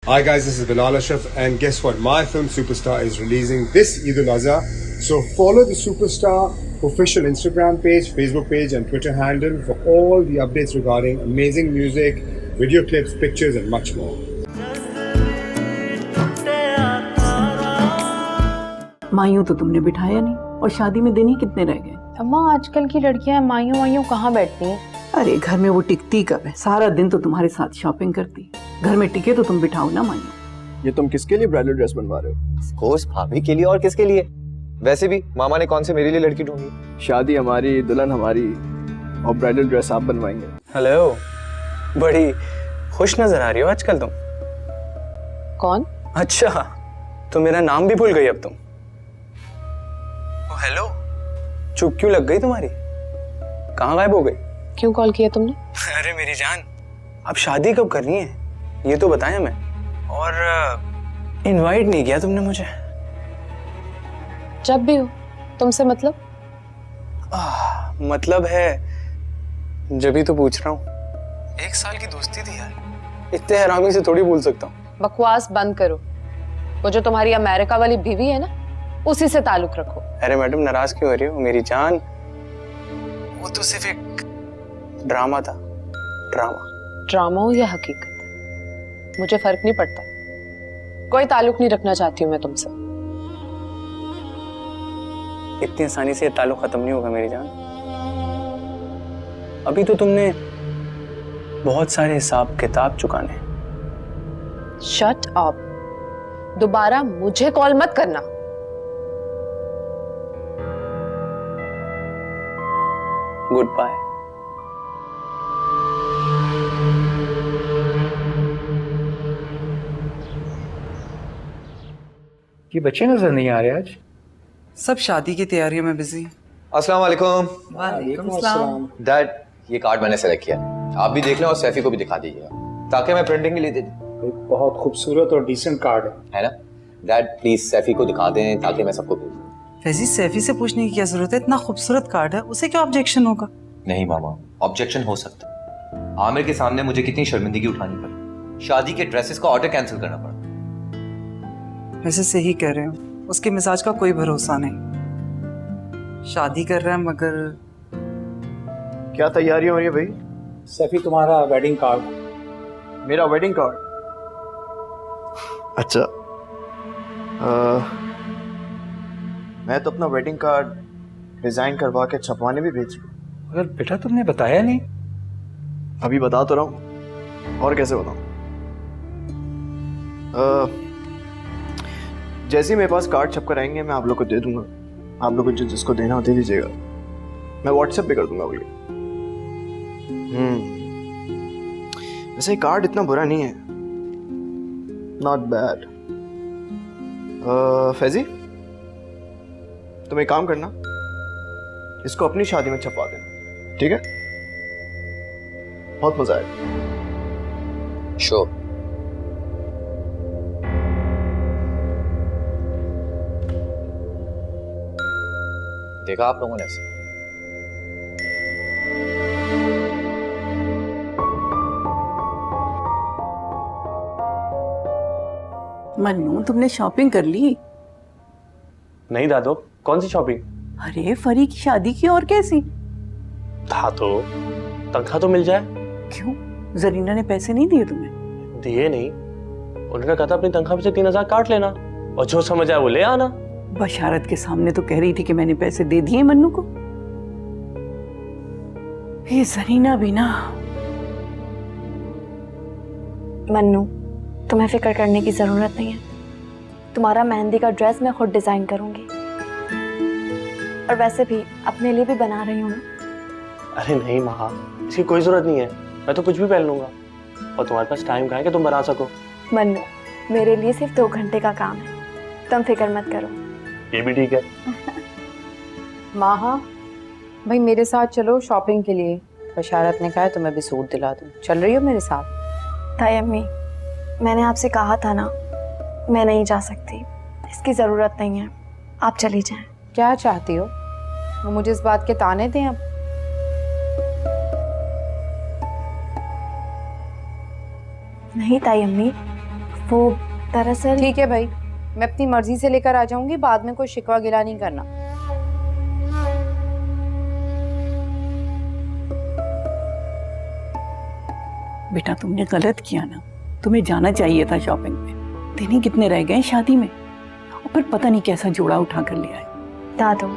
Hi guys, this is Bilal Ashraf and guess what? My film Superstar is releasing this Eid al-Azha. So follow the Superstar official Instagram page, Facebook page and Twitter handle for all the updates regarding amazing music, video clips, pictures and much more. माइयों तो तुमने बिठाया नहीं और शादी में दिन ही कितने रह गए। अम्मा आजकल की लड़कियां माइयों वाइयों कहाँ बैठती हैं? अरे घर में वो टिकती कब है, सारा दिन तो तुम्हारे साथ शॉपिंग करती। घर में टिके तो तुम बिठाओ ना माइयों। ये तुम किसके लिए ब्राइडल ड्रेस बनवा रहे हो? ऑफ कोर्स भाभी के लिए, और किसके लिए? वैसे भी मामा ने कौन से मेरे लिए लड़की ढूंढी? शादी हमारी, दुल्हन हमारी और ब्राइडल ड्रेस आप बनवाएंगे। हेलो, बड़ी खुश नजर आ रही हो आजकल तुम। कौन? अच्छा, तो मेरा नाम भी भूल गई अब तुम। ओ हेलो, चुप क्यों लग गई तुम्हारी? कहाँ गायब हो गई? क्यों कॉल किया तुमने? अरे मेरी जान, अब शादी कब करनी है ये तो बताया मैं। और इनवाइट नहीं किया तुमने मुझे। जब भी हो तुमसे मतलब? मतलब है, जब ही तो पूछ रहा हूँ। 1 साल की दोस्ती थी यार, इतने हरामी से थोड़ी भूल सकता हूँ। बकवास बंद करो। वो जो तुम्हारी अमेरिका वाली बीवी है ना, उसी से ताल्लुक रखो। अरे मैडम, नाराज क्यों हो रही हो मेरी जान? वो तो सिर्फ एक ड्रामा था। ड्रामा हो या हकीकत, मुझे फर्क नहीं पड़ता। कोई ताल्लुक नहीं रखना चाहती हूँ मैं तुमसे। इतनी आसानी से ये ताल्लुक खत्म नहीं होगा मेरी जान। अभी तो तुमने बहुत सारे हिसाब किताब चुकाने। शट अप, दोबारा मुझे कॉल मत करना। Goodbye. ये बच्चे नजर नहीं आ रहे आज। सब शादी की तैयारियों में बिजी। अस्सलाम वालेकुम। वालेकुम सलाम। डैड, ये कार्ड मैंने सेलेक्ट किया, आप भी देख लें और सैफी को भी दिखा दीजिएगा ताकि मैं प्रिंटिंग के लिए दे दूं। बहुत खूबसूरत और डिसेंट कार्ड है ना? डैड प्लीज सैफी को दिखा दें ताकि मैं सबको भेज दूं। फैजी, सैफी से पूछने की क्या जरूरत है? इतना खूबसूरत कार्ड है, उसे क्या ऑब्जेक्शन होगा? नहीं मामा, ऑब्जेक्शन हो सकता। आमिर के सामने मुझे कितनी शर्मिंदगी उठानी पड़ी, शादी के ड्रेसेस का ऑर्डर कैंसिल करना पड़ा। वैसे सही कह रहे हो, उसके मिजाज का कोई भरोसा नहीं। शादी कर रहा है मगर क्या तैयारी हो रही है भाई? सैफी, तुम्हारा वेडिंग कार्ड। मेरा वेडिंग कार्ड? अच्छा, मैं तो अपना वेडिंग कार्ड डिजाइन करवा के छपवाने भी भेज रहा हूँ। अगर बेटा तुमने बताया नहीं। अभी बता तो रहा हूँ, और कैसे बताऊँ? जैसे ही मेरे पास कार्ड छप कर आएंगे मैं आप लोग को दे दूंगा। आप लोग को जिसको देना हो दे दीजिएगा, मैं व्हाट्सएप पे कर दूंगा अगले। वैसे कार्ड इतना बुरा नहीं है, नॉट बैड। फैजी, तुम एक काम करना, इसको अपनी शादी में छपवा देना, ठीक है? बहुत मजा आएगा। श्योर। देखा आप लोगों ने ऐसे? मन्नू, तुमने शॉपिंग कर ली? नहीं दादो, कौन सी शॉपिंग? अरे फरी की शादी की, और कैसी? था तो तनख्वाह तो मिल जाए। क्यों, जरीना ने पैसे नहीं दिए तुम्हें? दिए नहीं, उन्होंने कहा था अपनी तनख्वाह में से 3000 काट लेना और जो समझ आए वो ले आना। बशारत के सामने तो कह रही थी कि मैंने पैसे दे दिए मन्नू को। ये जरीना भी ना। मन्नू, तुम्हें फिक्र करने की जरूरत नहीं है। तुम्हारा मेहंदी का ड्रेस मैं खुद डिजाइन करूंगी, और वैसे भी अपने लिए भी बना रही हूँ ना। अरे नहीं माँ, इसकी कोई जरूरत नहीं है, मैं तो कुछ भी पहन लूंगा। और तुम्हारे पास टाइम कहाँ है कि तुम बना सको? मन्नू, मेरे लिए सिर्फ 2 घंटे का काम है, तुम फिक्र मत करो। ये भी ठीक है। माँ, भाई मेरे साथ चलो शॉपिंग के लिए। बशारत ने कहा है तो मैं भी सूट दिला दूँ। चल रही हो मेरे साथ? ताई अम्मी, मैंने आपसे कहा था ना, मैं नहीं जा सकती, इसकी ज़रूरत नहीं है, आप चली जाएं। क्या चाहती हो? वो मुझे इस बात के ताने दें अब? नहीं ताई अम्मी, वो दरअसल ठीक है भाई, मैं अपनी मर्जी से लेकर आ जाऊंगी, बाद में कोई शिकवा गिला नहीं करना। बेटा तुमने गलत किया ना, तुम्हें जाना चाहिए था शॉपिंग पे। दिन ही कितने रह गए शादी में, और फिर पता नहीं कैसा जोड़ा उठा कर ले आए। दादू,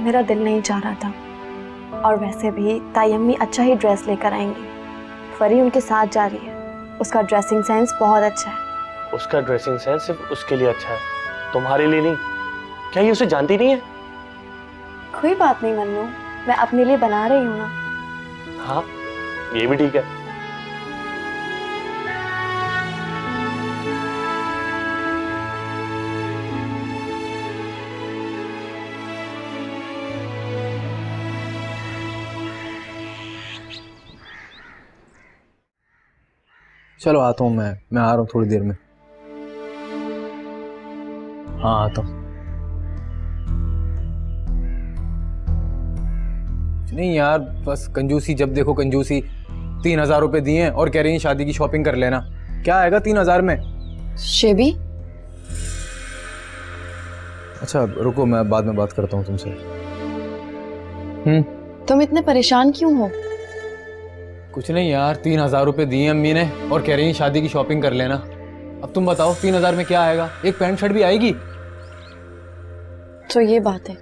मेरा दिल नहीं चाह रहा था, और वैसे भी ताई अम्मी अच्छा ही ड्रेस लेकर आएंगी। फरी उनके साथ जा रही है, उसका ड्रेसिंग सेंस बहुत अच्छा है। उसका ड्रेसिंग सेंस सिर्फ उसके लिए अच्छा है, तुम्हारे लिए नहीं। क्या ये उसे जानती नहीं है? कोई बात नहीं मन्नू, मैं अपने लिए बना रही हूँ ना। हाँ, ये भी ठीक है। चलो आता हूँ मैं आ रहा हूँ थोड़ी देर में। हाँ आता हूँ। नहीं यार, बस कंजूसी, जब देखो कंजूसी। 3,000 रुपए दिए हैं और कह रही हैं शादी की शॉपिंग कर लेना। क्या आएगा 3,000 में? शेबी, अच्छा रुको, मैं बाद में बात करता हूँ तुमसे। तुम इतने परेशान क्यों हो? कुछ नहीं यार, 3,000 रुपए दिए अम्मी ने और कह रही हैं शादी की शॉपिंग कर लेना। अब तुम बताओ 3,000 में क्या आएगा? एक पैंट शर्ट भी आएगी? तो ये बात है।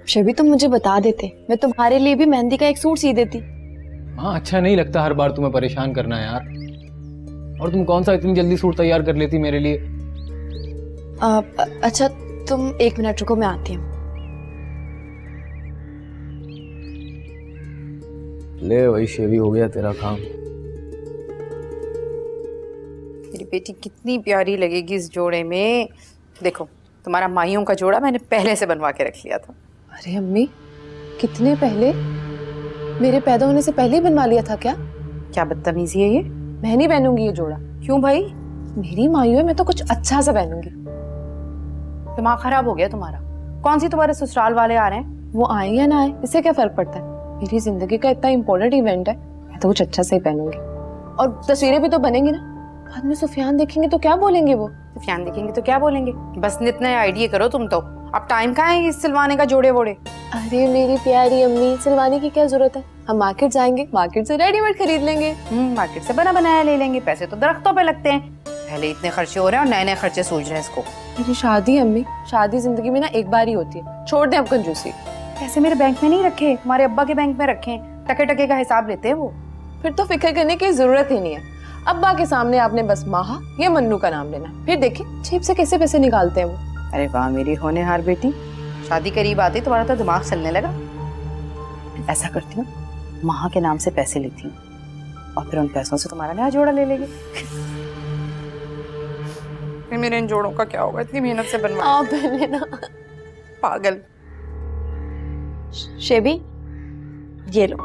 शेबी तुम मुझे बता देते, मैं तुम्हारे लिए भी मेहंदी का एक सूट सी देती। हाँ, अच्छा नहीं लगता हर बार तुम्हें परेशान करना यार। और तुम कौन सा इतनी जल्दी सूट तैयार कर लेती मेरे लिए? अच्छा तुम 1 मिनट रुको, मैं आती हूँ। ले वही शेवी, हो गया तेरा काम। मेरी बेटी कितनी प्यारी लगेगी इस जोड़े में। देखो, तुम्हारा माइयों का जोड़ा मैंने पहले से बनवा के रख लिया था। अरे अम्मी, कितने पहले? मेरे पैदा होने से पहले ही बनवा लिया था क्या? क्या बदतमीजी है ये। मैं नहीं पहनूंगी ये जोड़ा। क्यों भाई? मेरी मायू है, मैं तो कुछ अच्छा सा पहनूंगी। दिमाग खराब हो गया तुम्हारा। कौन सी तुम्हारे ससुराल वाले आ रहे हैं? वो आए या ना आए, इससे क्या फर्क पड़ता है? मेरी जिंदगी का इतना इंपॉर्टेंट इवेंट है, मैं तो कुछ अच्छा से ही पहनूंगी। और तस्वीरें भी तो बनेंगी ना। बाद में सुफियान देखेंगे तो क्या बोलेंगे? वो सुफियान देखेंगे तो क्या बोलेंगे? बस इतना आइडिया करो तुम तो। अब टाइम कहाँ है इस सिलवाने का जोड़े वोड़े? अरे मेरी प्यारी अम्मी, सिलवाने की क्या जरूरत है? हम मार्केट जाएंगे, मार्केट से रेडीमेड खरीद लेंगे। मार्केट से बना बनाया ले लेंगे। पैसे तो दरख्तों पे लगते हैं। पहले इतने खर्चे हो रहे हैं और नए नए खर्चे सूझ रहे हैं इसको। मेरी शादी अम्मी, शादी जिंदगी में ना एक बार ही होती है। छोड़ दे अब कंजूसी। पैसे मेरे बैंक में नहीं रखे, तुम्हारे अब्बा के बैंक में रखे हैं। टके टके का हिसाब लेते हैं वो। फिर तो फिक्र करने की जरूरत ही नहीं है। अब्बा के सामने आपने बस माहा या मन्नू का नाम लेना, फिर देखिए जेब से कैसे पैसे निकालते हैं वो। अरे वाह मेरी होनहार बेटी, शादी करीब आती तुम्हारा तो दिमाग चलने लगा। ऐसा करती हूँ, माहा के नाम से पैसे लेती हूँ और फिर उन पैसों से तुम्हारा नया जोड़ा ले लेंगे। फिर मेरे इन जोड़ों का क्या होगा? इतनी मेहनत से बनवाया। आप पहले ना। पागल। शेबी, ये लो।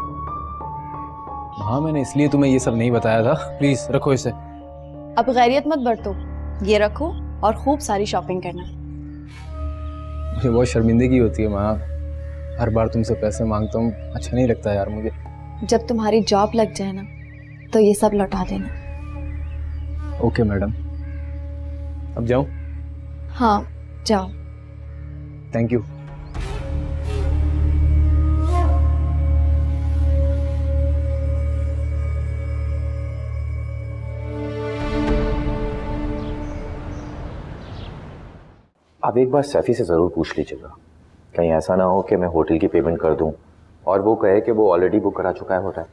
हाँ, मैंने इसलिए तुम्हें ये सब नहीं बताया था। प्लीज रखो इसे। अब गैरियत मत बरतो, ये रखो और खूब सारी शॉपिंग करना। मुझे बहुत शर्मिंदगी होती है माँ, हर बार तुमसे पैसे मांगता हूँ। अच्छा नहीं लगता यार मुझे। जब तुम्हारी जॉब लग जाए ना, तो ये सब लौटा देना। ओके मैडम, अब जाऊँ? हाँ जाओ। Thank you. आप एक बार सैफी से ज़रूर पूछ लीजिएगा, कहीं ऐसा ना हो कि मैं होटल की पेमेंट कर दूं और वो कहे कि वो ऑलरेडी बुक करा चुका है होटल।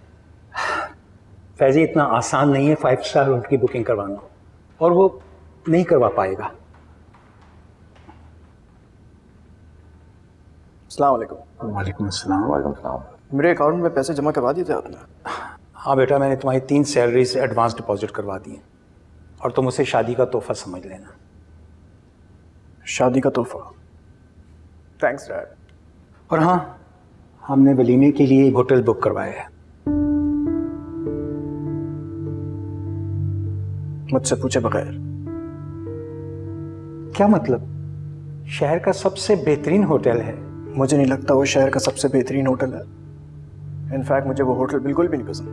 फैजी, इतना आसान नहीं है 5 स्टार होटल की बुकिंग करवाना, और वो नहीं करवा पाएगा। अस्सलाम वालेकुम। वालेकुम अस्सलाम। वालेकुम सलाम। मेरे अकाउंट में पैसे जमा करवा दिए थे आपने? हाँ बेटा, मैंने तुम्हारी 3 सैलरीज एडवांस डिपॉजिट करवा दी हैं, और तुम उसे शादी का तोहफा समझ लेना। शादी का तोहफा? Thanks dad. और हाँ, हमने वलीमे के लिए होटल बुक करवाया है। मुझसे पूछे बगैर? क्या मतलब? शहर का सबसे बेहतरीन होटल है। मुझे नहीं लगता वो शहर का सबसे बेहतरीन होटल है। इनफैक्ट मुझे वो होटल बिल्कुल भी नहीं पसंद।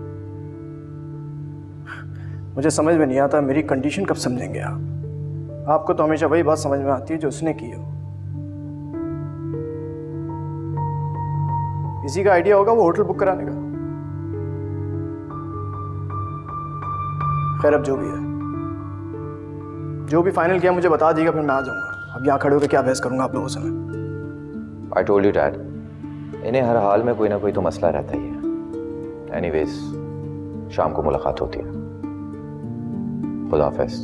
मुझे समझ में नहीं आता मेरी कंडीशन कब समझेंगे आप। आपको तो हमेशा वही बात समझ में आती है जो उसने की हो। इसी का आइडिया होगा वो होटल बुक कराने का। खैर अब जो भी है, जो भी फाइनल किया मुझे बता दीजिएगा, फिर मैं आ जाऊंगा। अब यहाँ खड़े होकर क्या बहस करूंगा आप लोगों से मैं। आई टोल्ड यू डैड, इन्हें हर हाल में कोई ना कोई तो मसला रहता ही है। एनीवेज, शाम को मुलाकात होती है। खुदा हाफिज़।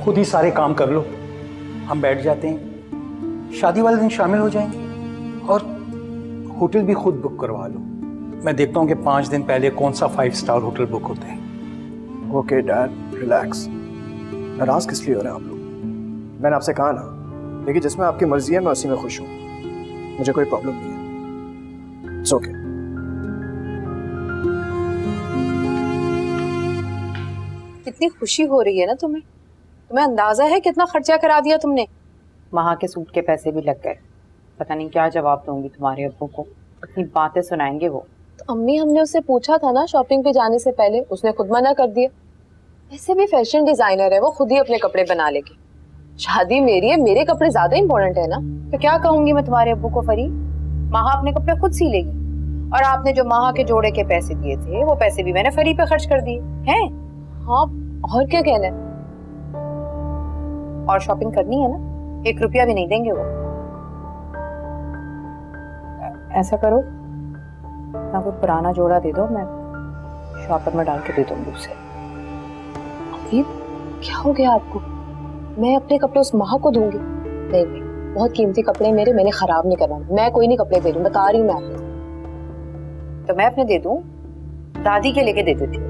खुद ही सारे काम कर लो, हम बैठ जाते हैं, शादी वाले दिन शामिल हो जाएंगे और होटल भी खुद बुक करवा लो। मैं देखता हूँ कि 5 दिन पहले कौन सा 5 स्टार होटल बुक होते हैं। Okay dad, relax. नाराज किस लिए हो रहे हैं आप लोग? मैंने आपसे कहा ना, देखिए जिसमें आपकी मर्जी है मैं उसी में खुश हूँ, मुझे कोई प्रॉब्लम नहीं है। It's okay. कितनी खुशी हो रही है ना तुम्हें? तुम्हें अंदाजा है कितना खर्चा करा दिया तुमने? वहाँ के सूट के पैसे भी लग गए। पता नहीं क्या जवाब दूंगी तुम्हारे अब्बू को, इतनी बातें सुनाएंगे वो। तो अम्मी, हमने उससे पूछा था ना शॉपिंग पे जाने से पहले, उसने खुद मना कर दिया। ऐसे भी फैशन डिजाइनर है वो, खुद ही अपने कपड़े बना लेगी। शादी मेरी है, मेरे कपड़े ज्यादा इंपॉर्टेंट है ना। तो क्या कहूंगी मैं तुम्हारे अब्बू को फरी? माहा अपने कपड़े खुद सी लेगी, और आपने जो माहा के जोड़े के पैसे दिए थे वो पैसे भी मैंने फरी पे खर्च कर दिए हैं। हाँ, और क्या कहना है? और शॉपिंग करनी है ना, 1 रुपया भी नहीं देंगे वो। ऐसा करो ना, कोई पुराना जोड़ा दे दो, मैं शॉपर में डाल के दे दूंगी उसे। अभी क्या हो गया आपको? मैं अपने कपड़े उस माह को दूंगी? नहीं नहीं, बहुत कीमती कपड़े मेरे, मैंने खराब नहीं करवाने। मैं कोई नहीं कपड़े दे रही हूँ, बता रही हूँ मैं आपको। तो मैं अपने दे दूं? दादी के लेके दे देती हूँ।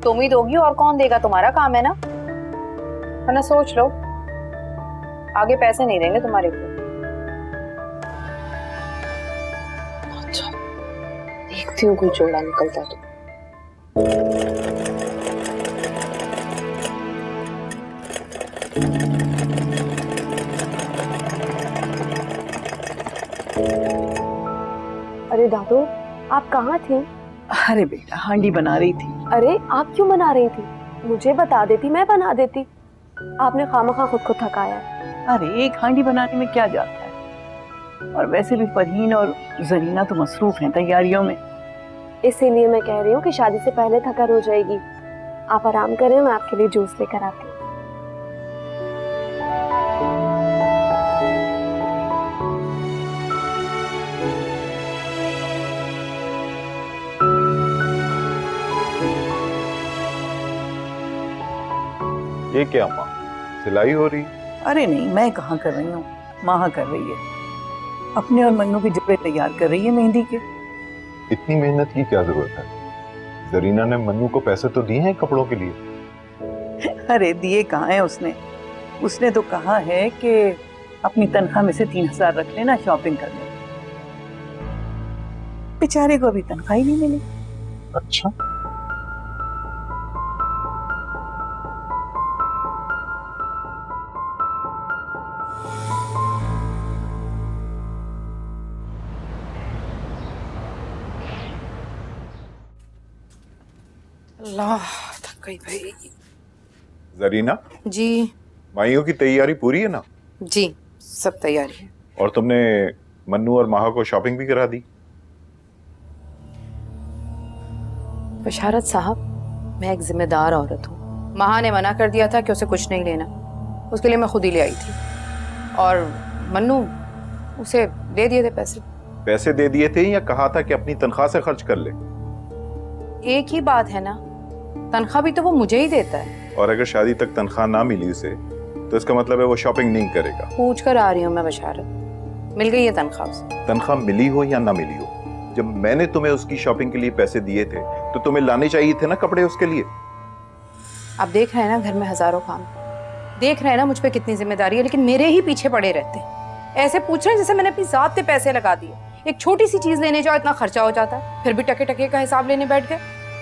तुम ही दोगी और कौन देगा? तुम्हारा काम है ना। है ना, सोच लो, आगे पैसे नहीं देंगे तुम्हारे को। अच्छा, देखती हूँ कोई जोड़ा निकलता तो। अरे दादू, आप कहाँ थी? अरे बेटा, हांडी बना रही थी। अरे आप क्यों बना रही थी? मुझे बता देती, मैं बना देती। आपने खामखा खुद को थकाया है। अरे एक हांडी बनाने में क्या जाता है, और वैसे भी फरहीन और जरीना तो मसरूफ हैं तैयारियों में। इसीलिए मैं कह रही हूँ कि शादी से पहले थकान हो जाएगी। आप आराम करें, मैं आपके लिए जूस लेकर आती हूँ। ये क्या माँ, सिलाई हो रही? अरे नहीं, मैं कहाँ कर रही हूँ, माँ कर रही है। अपने और मन्नू के जोड़े तैयार कर रही है मेहंदी के। इतनी मेहनत की क्या जरूरत है? जरीना ने मन्नू को पैसे तो दिए हैं कपड़ों के लिए। अरे दिए कहाँ है उसने? उसने तो कहा है कि अपनी तनख्वाह में से 3000 रख लेना शॉपिंग करने। बेचारे को अभी तनख्वाह ही नहीं मिली। अच्छा, अल्लाह, थक गई भाई। जरीना जी। माइयों की तैयारी पूरी है ना? जी, सब तैयारी है। और तुमने मन्नू और माहा को शॉपिंग भी करा दी? बशारत साहब, मैं एक जिम्मेदार औरत हूँ। माहा ने मना कर दिया था कि उसे कुछ नहीं लेना, उसके लिए मैं खुद ही ले आई थी। और मन्नू, उसे दे दिए थे पैसे। पैसे दे दिए थे या कहा था कि अपनी तनख्वाह से खर्च कर ले? एक ही बात है ना, तनख्वाह भी तो वो मुझे ही देता है। और अगर शादी तक तनख्वाह ना मिली उसे, तो इसका मतलब है वो शॉपिंग नहीं करेगा। पूछ कर आ रही हूँ मैं बशारत, मिल गई है तनख्वाह उसे। तनख्वाह मिली हो या ना मिली हो, जब मैंने तुम्हें उसकी शॉपिंग के लिए पैसे दिए थे तो तुम्हें लाने चाहिए थे ना कपड़े उसके लिए। आप देख रहे हैं ना घर में हजारों काम, देख रहे हैं ना मुझ पे कितनी जिम्मेदारी है, लेकिन मेरे ही पीछे पड़े रहते हैं। ऐसे पूछ रहे हैं जैसे मैंने अपनी जात पे पैसे लगा दिए। एक छोटी सी चीज लेने जाओ इतना खर्चा हो जाता है, फिर भी टके टके का हिसाब लेने बैठ गए।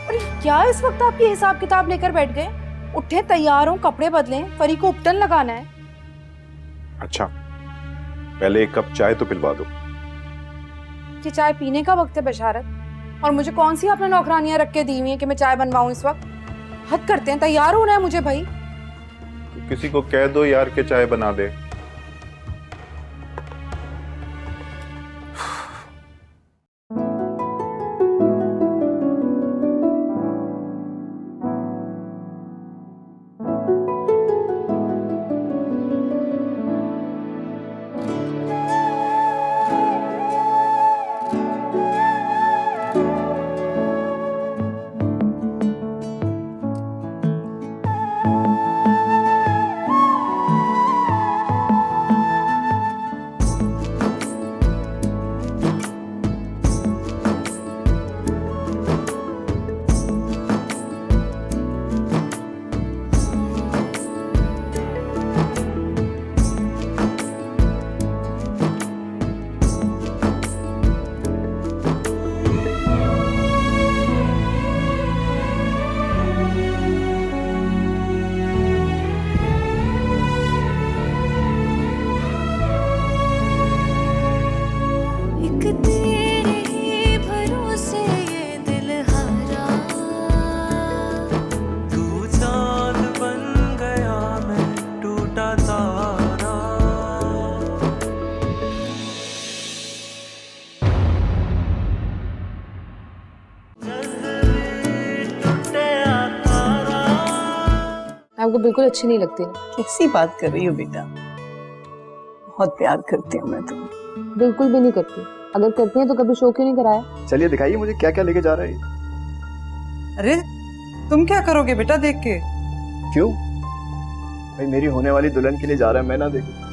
और क्या इस वक्त आप ये हिसाब किताब लेकर बैठ गए? उठे, तैयार हो, कपड़े बदलें, फरी को उपटन लगाना है। अच्छा, पहले एक कप चाय तो पिलवा दो। कि चाय पीने का वक्त है बशारत, और मुझे कौन सी आपने नौकरानियां रख के दी हुई हैं कि मैं चाय बनवाऊं इस वक्त? हद करते हैं, तैयार होना है मुझे भाई। तो किसी को कह दो यार के चाय बना दे। आपको बिल्कुल अच्छी नहीं लगती ना? कैसी बात कर रही हो बेटा, बहुत प्यार करती हूँ मैं तुम्हें। बिल्कुल भी नहीं करती। अगर करती है तो कभी शो क्यों नहीं कराया? चलिए दिखाइए मुझे क्या क्या लेके जा रहे हैं। अरे तुम क्या करोगे बेटा देख के? क्यों भाई, मेरी होने वाली दुल्हन के लिए जा रहा है, मैं ना देखूं?